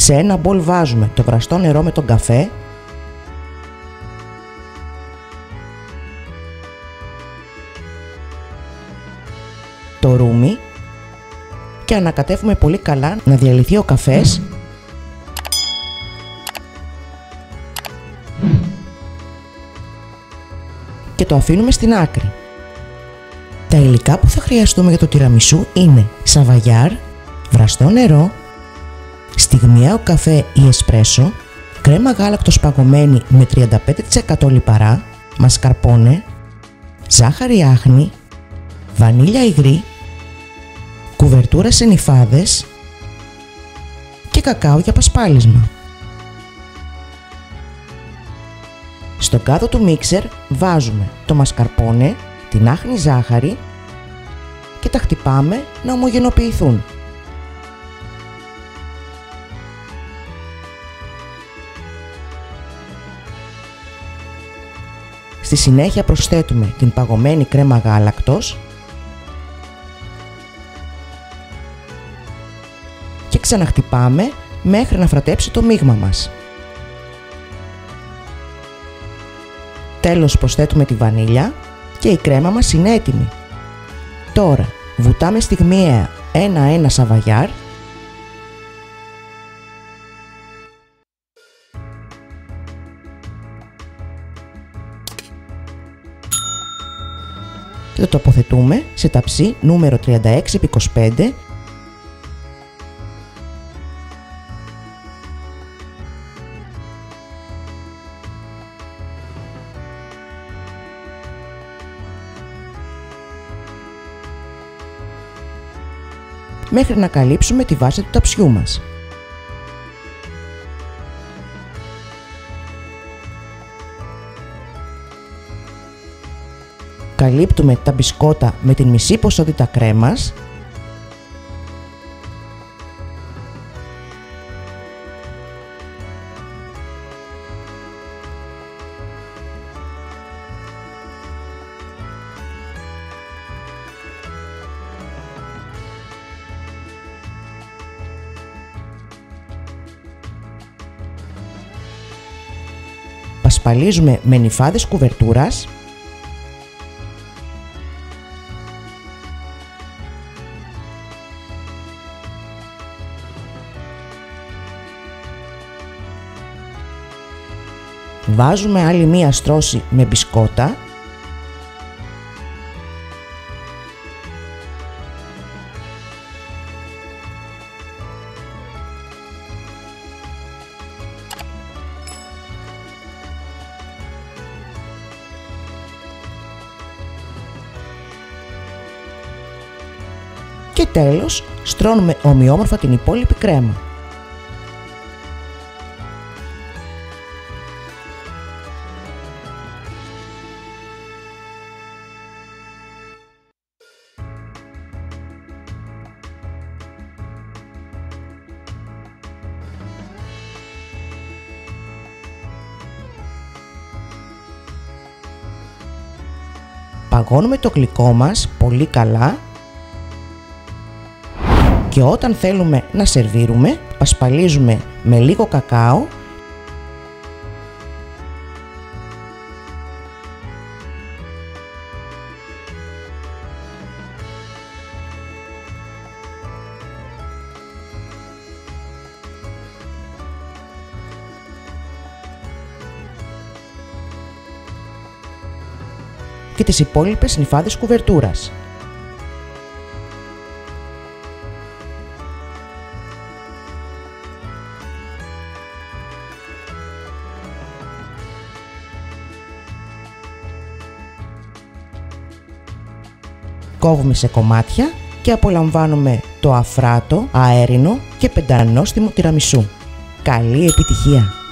Σε ένα μπολ βάζουμε το βραστό νερό με τον καφέ, το ρούμι και ανακατεύουμε πολύ καλά να διαλυθεί ο καφές και το αφήνουμε στην άκρη. Τα υλικά που θα χρειαστούμε για το τιραμισού είναι σαβαγιάρ, βραστό νερό, στιγμιαίο καφέ ή εσπρέσο, κρέμα γάλακτος παγωμένη με 35% λιπαρά, μασκαρπόνε, ζάχαρη άχνη, βανίλια υγρή, κουβερτούρα σε νυφάδες και κακάο για πασπάλισμα. Στο κάδο του μίξερ βάζουμε το μασκαρπόνε, την άχνη ζάχαρη και τα χτυπάμε να ομογενοποιηθούν. Στη συνέχεια προσθέτουμε την παγωμένη κρέμα γάλακτος και ξαναχτυπάμε μέχρι να φρατέψει το μείγμα μας. Τέλος προσθέτουμε τη βανίλια και η κρέμα μας είναι έτοιμη. Τώρα βουτάμε στιγμιαία ένα-ένα σαβαγιάρ και το τοποθετούμε σε ταψί νούμερο 36x25 μέχρι να καλύψουμε τη βάση του ταψιού μας. Καλύπτουμε τα μπισκότα με την μισή ποσότητα κρέμας πασπαλίζουμε με νυφάδες κουβερτούρας βάζουμε άλλη μία στρώση με μπισκότα και τέλος στρώνουμε ομοιόμορφα την υπόλοιπη κρέμα. Παγώνουμε το γλυκό μας πολύ καλά και όταν θέλουμε να σερβίρουμε πασπαλίζουμε με λίγο κακάο και τις υπόλοιπες νυφάδες κουβερτούρας. Κόβουμε σε κομμάτια και απολαμβάνουμε το αφράτο, αέρινο και πεντανόστιμο τιραμισού. Καλή επιτυχία!